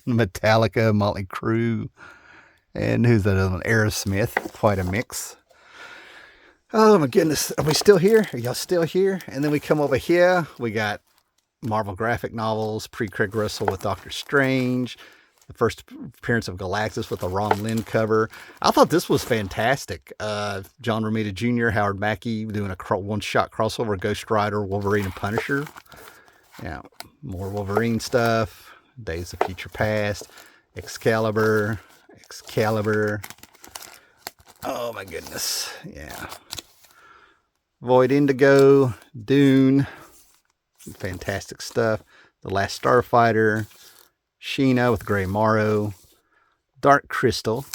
Metallica, Motley Crue, and who's that other one? Aerosmith. Quite a mix. Oh my goodness, are we still here? Are y'all still here? And then we come over here, we got Marvel graphic novels, pre-Craig Russell with Doctor Strange, the first appearance of Galactus with a Ron Lynn cover. I thought this was fantastic. John Romita Jr., Howard Mackie doing a one-shot crossover, Ghost Rider, Wolverine, and Punisher. Yeah, more Wolverine stuff. Days of Future Past, Excalibur. Oh my goodness. Yeah. Void Indigo, Dune. Fantastic stuff. The Last Starfighter, Sheena with Grey Morrow, Dark Crystal,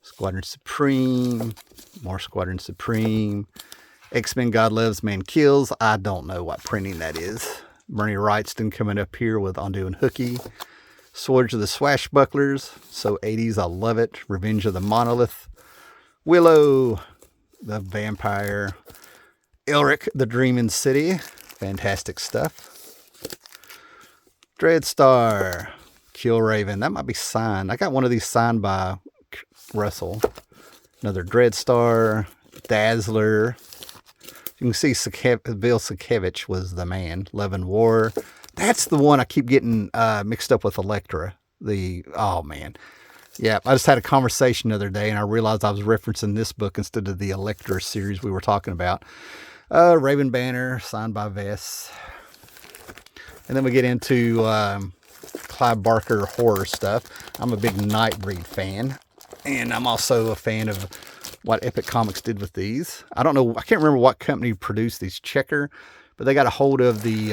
Squadron Supreme, more Squadron Supreme, X-Men God Loves, Man Kills. I don't know what printing that is. Bernie Wrightston coming up here with Undo and Hooky. Swords of the Swashbucklers. So 80s, I love it. Revenge of the Monolith. Willow, the Vampire. Elric, the Dreaming City. Fantastic stuff. Dreadstar. Killraven. That might be signed. I got one of these signed by Russell. Another Dreadstar. Dazzler. You can see Bill Sienkiewicz was the man. Love and War. That's the one I keep getting mixed up with Elektra. Oh, man. Yeah, I just had a conversation the other day, and I realized I was referencing this book instead of the Elektra series we were talking about. Raven Banner, signed by Vess. And then we get into Clive Barker horror stuff. I'm a big Nightbreed fan, and I'm also a fan of what Epic Comics did with these. I don't know, I can't remember what company produced these, Checker, but they got a hold of the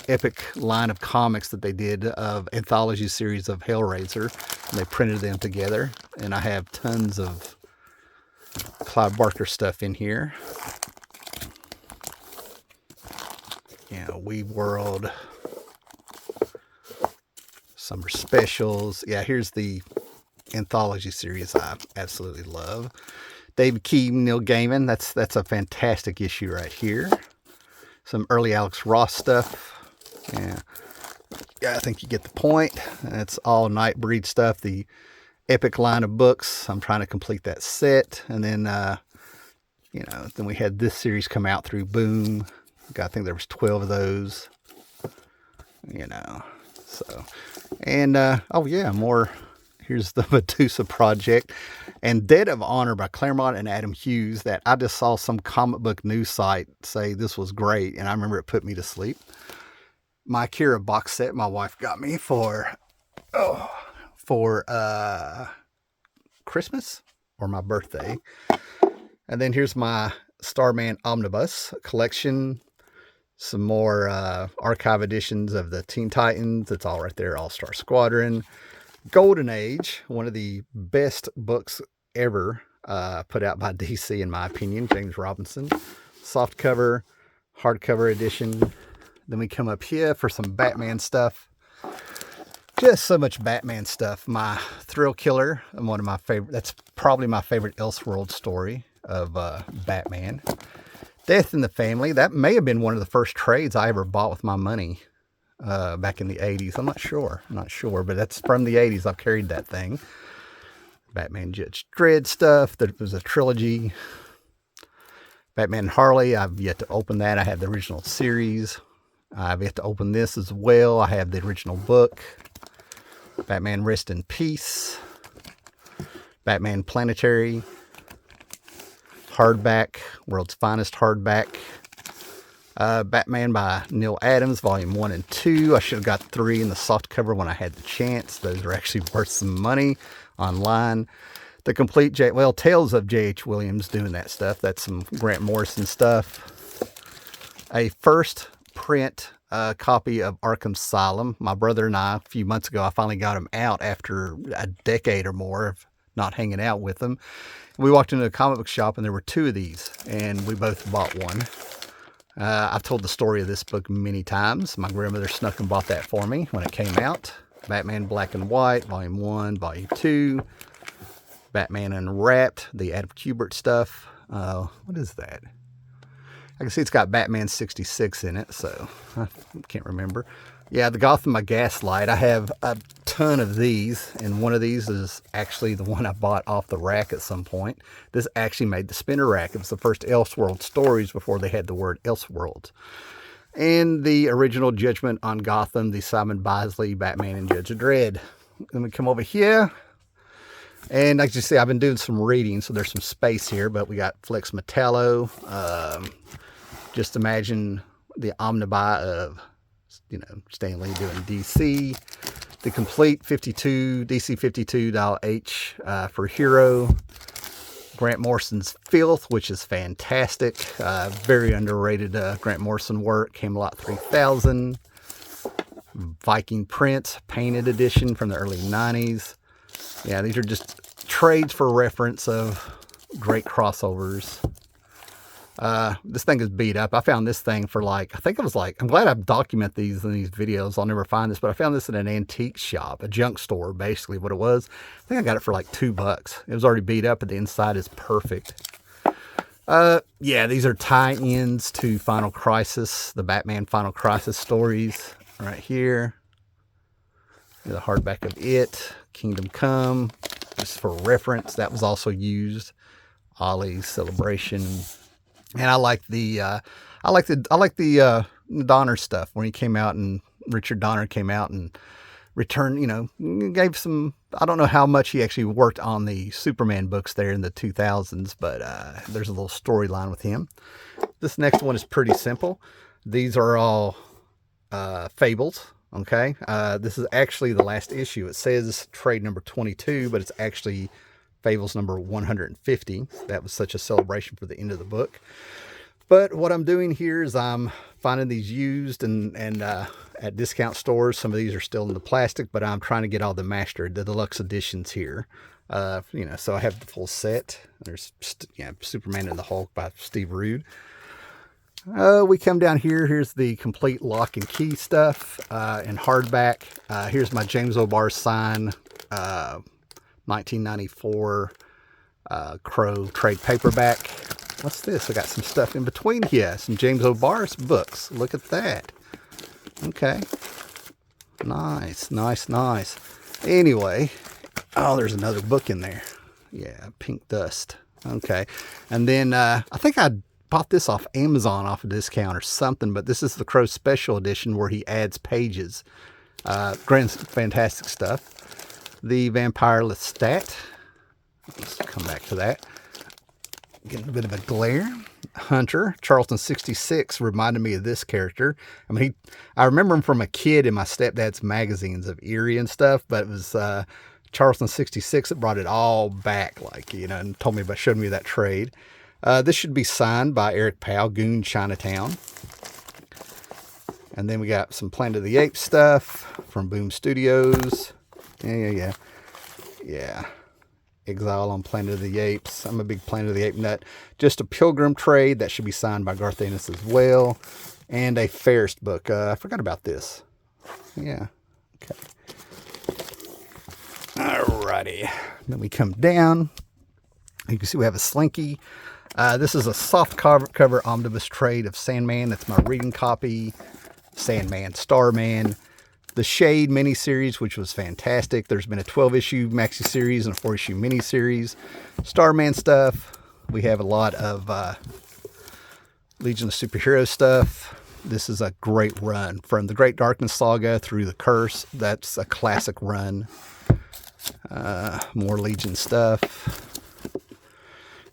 Epic line of comics that they did of anthology series of Hellraiser, and they printed them together. And I have tons of Clive Barker stuff in here. Yeah, Weave World, Summer Specials. Yeah, here's the anthology series I absolutely love. David Keaton, Neil Gaiman. That's a fantastic issue right here. Some early Alex Ross stuff. Yeah, I think you get the point. It's all Nightbreed stuff. The Epic line of books. I'm trying to complete that set. And then You know, then we had this series come out through Boom. I think there was 12 of those. You know, so, and oh yeah, more. Here's the Medusa Project and Dead of Honor by Claremont and Adam Hughes, that I just saw some comic book news site say this was great, and I remember it put me to sleep. My Akira box set my wife got me for Christmas or my birthday. And then here's my Starman Omnibus collection. Some more archive editions of the Teen Titans. It's all right there. All-Star Squadron. Golden Age, one of the best books ever put out by DC, in my opinion. James Robinson. Soft cover, hardcover edition. Then we come up here for some Batman stuff. Just so much Batman stuff. My Thrill Killer, and one of my favorite, that's probably my favorite Elseworld story of Batman. Death in the Family, that may have been one of the first trades I ever bought with my money. Back in the 80s. I'm not sure, but that's from the 80s. I've carried that thing. Batman Judge Dredd stuff. There was a trilogy. Batman and Harley, I've yet to open that. I have the original series. I've yet to open this as well. I have the original book. Batman Rest in Peace. Batman Planetary. Hardback. World's Finest Hardback. Batman by Neil Adams, Volume 1 and 2. I should have got 3 in the soft cover when I had the chance. Those are actually worth some money online. The complete Tales of J.H. Williams doing that stuff. That's some Grant Morrison stuff. A first print copy of Arkham Asylum. My brother and I, a few months ago, I finally got him out after a decade or more of not hanging out with him. We walked into a comic book shop and there were 2 of these, and we both bought one. I've told the story of this book many times. My grandmother snuck and bought that for me when it came out. Batman Black and White, Volume 1, Volume 2. Batman Unwrapped, the Adam Kubert stuff. What is that? I can see it's got Batman 66 in it, so I can't remember. Yeah, the Gotham by Gaslight. I have a ton of these, and one of these is actually the one I bought off the rack at some point. This actually made the spinner rack. It was the first Elseworld stories before they had the word Elseworld. And the original Judgment on Gotham, the Simon Bisley Batman and Judge Dredd. Then we come over here, and like you see, I've been doing some reading, so there's some space here, but we got Flex Metallo. Just imagine the omnibuy of, you know, Stan Lee doing DC. The complete 52, DC 52 dial H for Hero. Grant Morrison's Filth, which is fantastic. Very underrated Grant Morrison work. Camelot 3000. Viking Prince, painted edition from the early 90s. Yeah, these are just trades for reference of great crossovers. This thing is beat up. I found this thing for like, I think it was like, I'm glad I document these in these videos. I'll never find this, but I found this in an antique shop, a junk store, basically what it was. I think I got it for like $2. It was already beat up, but the inside is perfect. Yeah, these are tie-ins to Final Crisis, the Batman Final Crisis stories right here. The hardback of it, Kingdom Come, just for reference. That was also used. Ollie's Celebration. And I like the Donner stuff when he came out, and Richard Donner came out and returned, you know, gave some, I don't know how much he actually worked on the Superman books there in the 2000s, but there's a little storyline with him. This next one is pretty simple. These are all fables, okay? This is actually the last issue. It says trade number 22, but it's actually Fables number 150. That was such a celebration for the end of the book. But what I'm doing here is I'm finding these used and at discount stores. Some of these are still in the plastic, but I'm trying to get all the mastered, the deluxe editions here. You know, so I have the full set. There's, you know, Superman and the Hulk by Steve Rude. We come down here. Here's the complete Lock and Key stuff in hardback. Here's my James O'Barr sign. 1994 Crow trade paperback. What's this? I got some stuff in between here. Some James O'Barr's books. Look at that. Okay. Nice, nice, nice. Anyway. Oh, there's another book in there. Yeah, Pink Dust. Okay. And then I think I bought this off Amazon off a discount or something, but this is the Crow Special Edition where he adds pages. Fantastic stuff. The Vampire Lestat. Let's come back to that. Getting a bit of a glare. Hunter, Charleston 66 reminded me of this character. I mean, I remember him from a kid in my stepdad's magazines of Erie and stuff, but it was Charleston 66 that brought it all back, like, you know, and showed me that trade. This should be signed by Eric Powell, Goon Chinatown. And then we got some Planet of the Apes stuff from Boom Studios. Yeah. Exile on Planet of the Apes. I'm a big Planet of the Ape nut. Just a Pilgrim trade that should be signed by Garth Ennis as well. And a Ferris book. I forgot about this. Yeah. Okay. Alrighty. Then we come down. You can see we have a Slinky. This is a soft cover omnibus trade of Sandman. That's my reading copy. Sandman, Starman. The Shade miniseries, which was fantastic. There's been a 12-issue maxi series and a 4-issue miniseries. Starman stuff. We have a lot of Legion of Superhero stuff. This is a great run. From the Great Darkness Saga through the Curse. That's a classic run. More Legion stuff.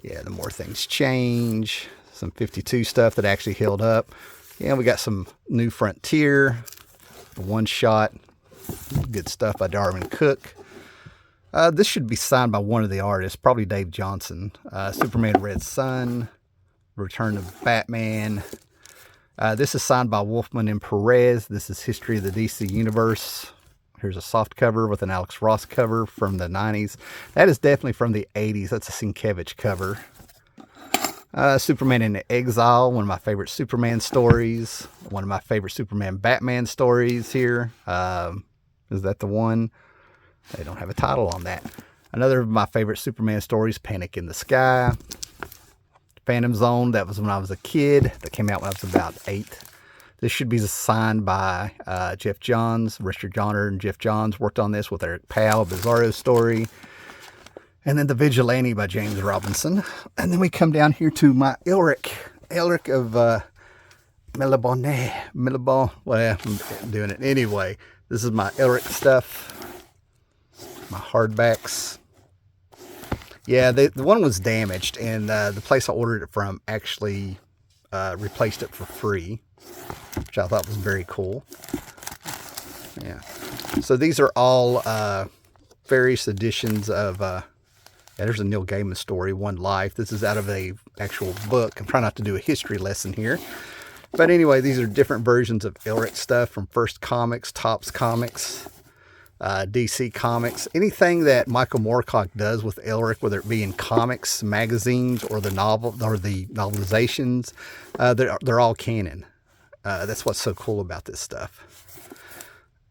Yeah, the more things change. Some 52 stuff that actually held up. Yeah, we got some New Frontier. One shot. Good stuff by Darwin Cook. This should be signed by one of the artists, probably Dave Johnson. Superman Red Sun. Return of Batman. This is signed by Wolfman and Perez. This is History of the DC Universe. Here's a soft cover with an Alex Ross cover from the 90s. That is definitely from the 80s. That's a Sienkiewicz cover. Superman in Exile, one of my favorite Superman stories. One of my favorite Superman Batman stories here. Is that the one? They don't have a title on that. Another of my favorite Superman stories, Panic in the Sky. Phantom Zone, that was when I was a kid. That came out when I was about 8. This should be signed by Jeff Johns. Richard Johnner and Jeff Johns worked on this with Eric Powell, Bizarro story. And then The Vigilante by James Robinson. And then we come down here to my Elric of Mellibon. Well, I'm doing it anyway. This is my Elric stuff. My hardbacks. Yeah, the one was damaged, and the place I ordered it from actually replaced it for free, which I thought was very cool. Yeah. So these are all various editions of... there's a Neil Gaiman story, One Life. This is out of a actual book. I'm trying not to do a history lesson here. But anyway, these are different versions of Elric stuff from First Comics, Topps Comics, DC Comics. Anything that Michael Moorcock does with Elric, whether it be in comics, magazines, or the novelizations, they're all canon. That's what's so cool about this stuff.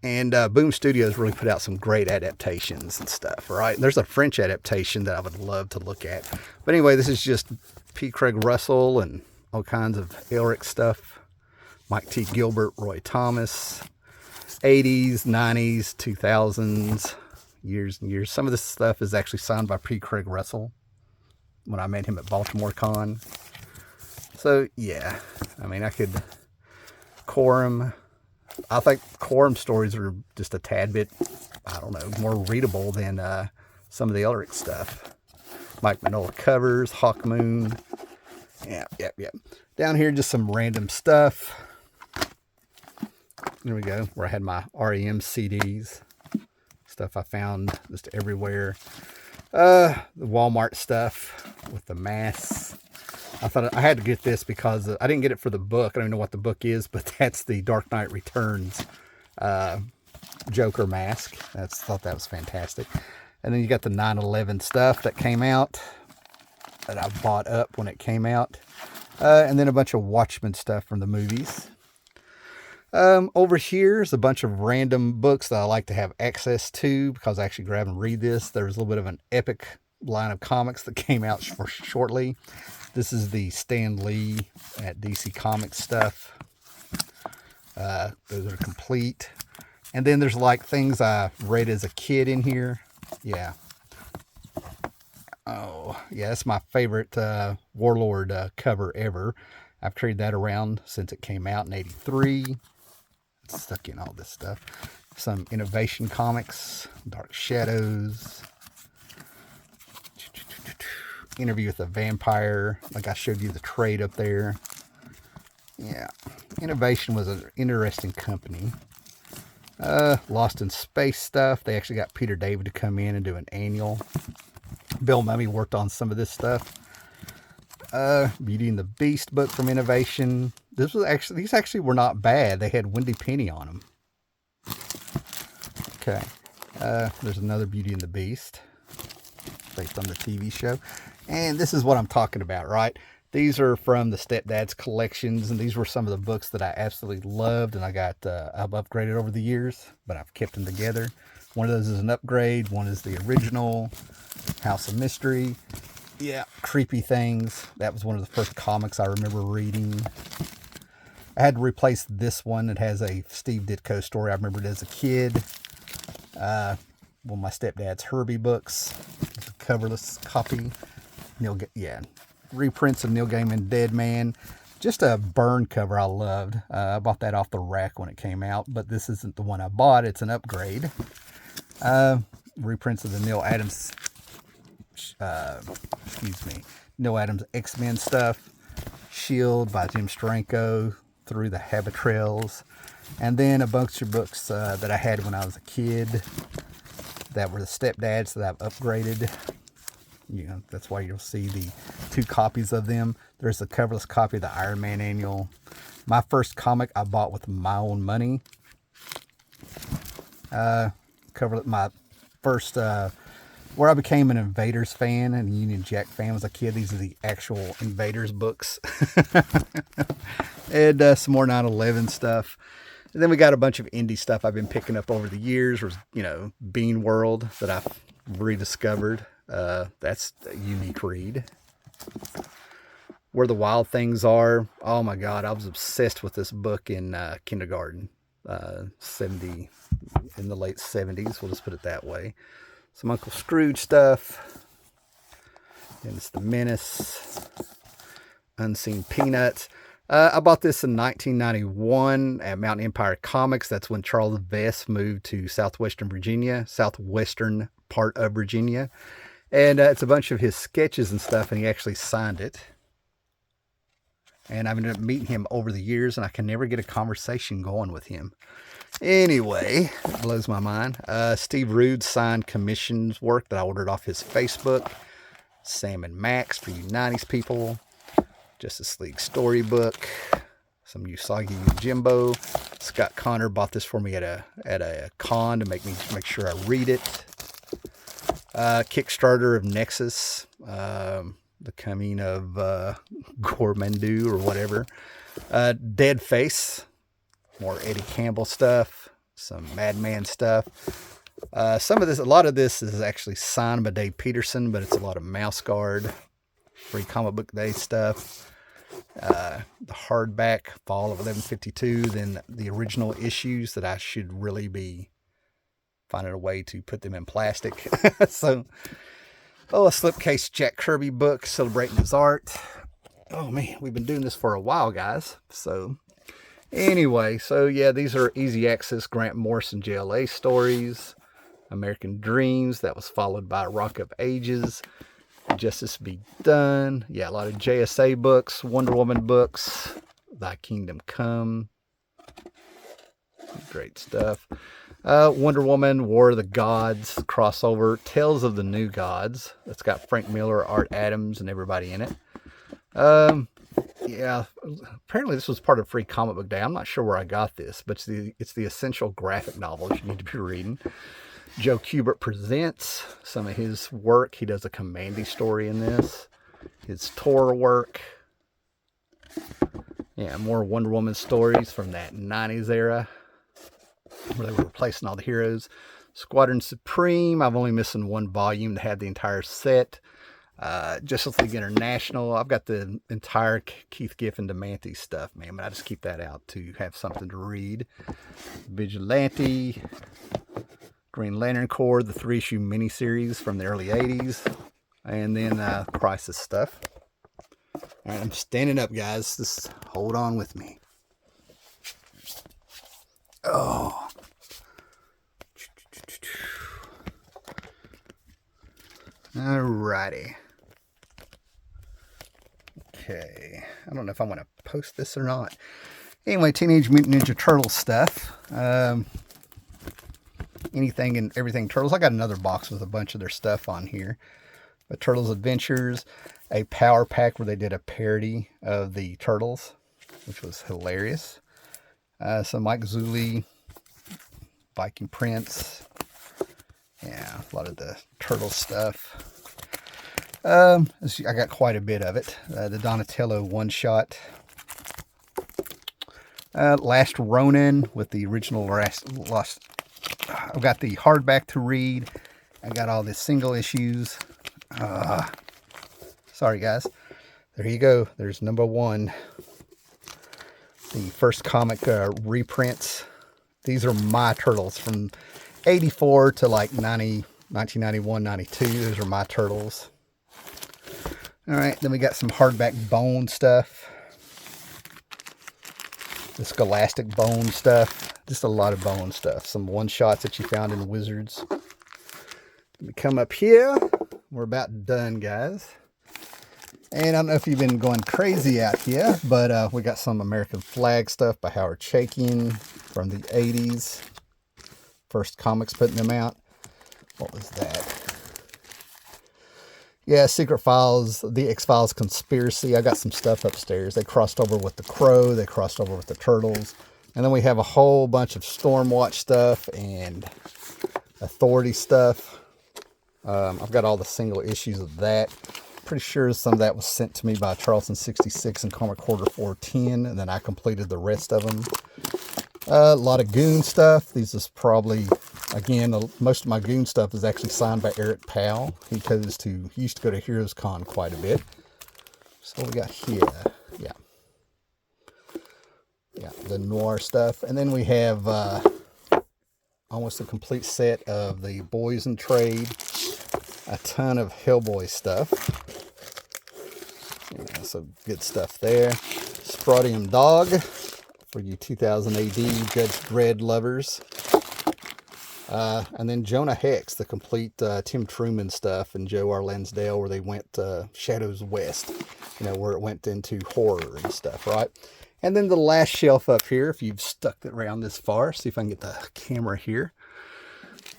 And Boom Studios really put out some great adaptations and stuff, right? There's a French adaptation that I would love to look at. But anyway, this is just P. Craig Russell and all kinds of Elric stuff. Mike T. Gilbert, Roy Thomas, 80s, 90s, 2000s, years and years. Some of this stuff is actually signed by P. Craig Russell when I met him at Baltimore Con. So, yeah, I mean, I could... Quorum... I think Quorum stories are just a tad bit, I don't know, more readable than some of the Elric stuff. Mike Mignola covers, Hawk Moon. Yeah. Down here, just some random stuff. There we go, where I had my REM CDs. Stuff I found just everywhere. The Walmart stuff with the masks. I thought I had to get this because I didn't get it for the book. I don't even know what the book is, but that's the Dark Knight Returns Joker mask. Thought that was fantastic. And then you got the 9/11 stuff that came out that I bought up when it came out. And then a bunch of Watchmen stuff from the movies. Over here is a bunch of random books that I like to have access to because I actually grab and read this. There's a little bit of an epic line of comics that came out shortly. This is the Stan Lee at DC Comics stuff. Those are complete. And then there's like things I read as a kid in here. Yeah. Oh, yeah, that's my favorite Warlord cover ever. I've carried that around since it came out in '83. It's stuck in all this stuff. Some Innovation comics, Dark Shadows, Interview with a Vampire, like I showed you the trade up there. Yeah, Innovation was an interesting company. Lost in Space stuff. They actually got Peter David to come in and do an annual. Bill Mummy worked on some of this stuff. Beauty and the Beast book from Innovation. These actually were not bad. They had Wendy Penny on them. Okay. There's another Beauty and the Beast based on the TV show. And this is what I'm talking about, right? These are from the Stepdad's collections, and these were some of the books that I absolutely loved, and I've upgraded over the years, but I've kept them together. One of those is an upgrade. One is the original House of Mystery. Yeah, Creepy Things. That was one of the first comics I remember reading. I had to replace this one. It has a Steve Ditko story. I remembered as a kid. One of my stepdad's Herbie books. It's a coverless copy. Reprints of Neil Gaiman Dead Man. Just a burn cover I loved. I bought that off the rack when it came out, but this isn't the one I bought. It's an upgrade. Reprints of the Neil Adams X-Men stuff. Shield by Jim Steranko, Through the Habit Trails, and then a bunch of books that I had when I was a kid that were the Stepdads that I've upgraded. That's why you'll see the 2 copies of them. There's a coverless copy of the Iron Man annual. My first comic I bought with my own money. My first, where I became an Invaders fan and a Union Jack fan as a kid. These are the actual Invaders books. And some more 9/11 stuff. And then we got a bunch of indie stuff I've been picking up over the years. Bean World that I've rediscovered. That's a unique read. Where the Wild Things Are. Oh my God, I was obsessed with this book in kindergarten. In the late 70s, we'll just put it that way. Some Uncle Scrooge stuff. And it's The Menace. Unseen Peanuts. I bought this in 1991 at Mountain Empire Comics. That's when Charles Vess moved to southwestern part of Virginia. And it's a bunch of his sketches and stuff, and he actually signed it. And I've ended up meeting him over the years, and I can never get a conversation going with him. Anyway, it blows my mind. Steve Rude signed commissions work that I ordered off his Facebook. Sam and Max for you 90s people. Justice League storybook. Some Usagi Yojimbo. Scott Connor bought this for me at a con to make sure I read it. Kickstarter of Nexus. The coming of Gormandu or whatever. Dead Face. More Eddie Campbell stuff. Some Madman stuff. A lot of this is actually signed by Dave Peterson, but it's a lot of Mouse Guard, Free Comic Book Day stuff. The hardback Fall of 1152, then the original issues that I should really be finding a way to put them in plastic. So, a slipcase Jack Kirby book celebrating his art. Oh man, we've been doing this for a while, guys. So, anyway, these are easy access Grant Morrison JLA stories. American Dreams, that was followed by Rock of Ages. Justice Be Done. Yeah, a lot of JSA books, Wonder Woman books, Thy Kingdom Come. Great stuff. Wonder Woman, War of the Gods, crossover, Tales of the New Gods. That's got Frank Miller, Art Adams, and everybody in it. Yeah, apparently this was part of Free Comic Book Day. I'm not sure where I got this, but it's the essential graphic novels you need to be reading. Joe Kubert presents some of his work. He does a Commandy story in this. His Tor work. Yeah, more Wonder Woman stories from that 90s era where they were replacing all the heroes. Squadron Supreme. I've only missing one volume that had the entire set. Justice League International. I've got the entire Keith Giffen DeManti stuff, man, but I just keep that out to have something to read. Vigilante. Green Lantern Corps, the 3-issue miniseries from the early 80s. and then Crisis stuff. All right, I'm standing up, guys. Just hold on with me. Oh. Alrighty. Okay. I don't know if I want to post this or not. Anyway, Teenage Mutant Ninja Turtle stuff. Anything and everything Turtles. I got another box with a bunch of their stuff on here. But Turtles Adventures, a power pack where they did a parody of the Turtles, which was hilarious. Some Mike Zulli, Viking Prince. Yeah, a lot of the Turtle stuff. I got quite a bit of it. The Donatello one-shot. Last Ronin with the original Lost. I've got the hardback to read. I got all the single issues. Sorry, guys. There you go. There's number 1. The first comic reprints. These are my Turtles from 84 to like 1991, 92. Those are my Turtles. All right, then we got some hardback Bone stuff. The Scholastic Bone stuff. Just a lot of Bone stuff. Some one-shots that you found in Wizards. We come up here. We're about done, guys. And I don't know if you've been going crazy out here, but we got some American flag stuff by Howard Chaykin from the 80s. First comics putting them out. What was that? Yeah, Secret Files, The X-Files Conspiracy. I got some stuff upstairs. They crossed over with the Crow. They crossed over with the Turtles. And then we have a whole bunch of Stormwatch stuff and Authority stuff. I've got all the single issues of that. Pretty sure some of that was sent to me by Charleston 66 and Comic Quarter 410. And then I completed the rest of them. A lot of Goon stuff. These is probably... Again, most of my Goon stuff is actually signed by Eric Powell. He used to go to Heroes Con quite a bit. So we got here, yeah, the Noir stuff. And then we have almost a complete set of the Boys in Trade. A ton of Hellboy stuff. Yeah, so good stuff there. Sprodium Dog for you 2000 AD Judge Dredd lovers. And then Jonah Hex, the complete Tim Truman stuff, and Joe R. Lansdale, where they went Shadows West, where it went into horror and stuff, right? And then the last shelf up here, if you've stuck it around this far, see if I can get the camera here.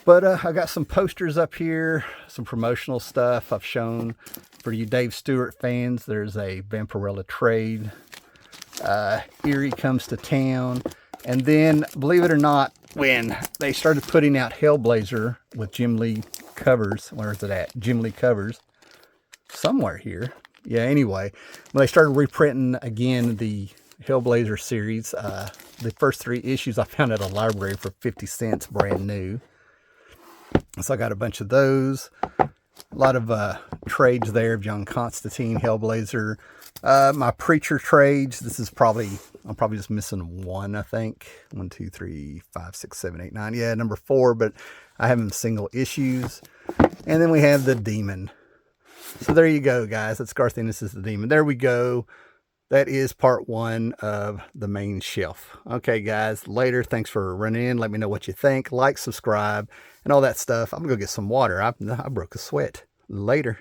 But I got some posters up here, some promotional stuff I've shown. For you Dave Stewart fans, there's a Vampirella trade. Erie Comes to Town. And then, believe it or not, when they started putting out Hellblazer with Jim Lee covers, where is it at? Jim Lee covers, somewhere here. Yeah, anyway, when they started reprinting again the Hellblazer series, the first 3 issues I found at a library for 50 cents, brand new. So I got a bunch of those. A lot of trades there of John Constantine, Hellblazer. My Preacher trades, I'm probably just missing 1, I think. 1, 2, 3, 5, 6, 7, 8, 9. Yeah, number 4, but I have them single issues. And then we have the Demon. So there you go, guys. That's Garth Ennis' The Demon. There we go. That is part 1 of the main shelf. Okay, guys, later. Thanks for running in. Let me know what you think. Like, subscribe, and all that stuff. I'm going to go get some water. I broke a sweat. Later.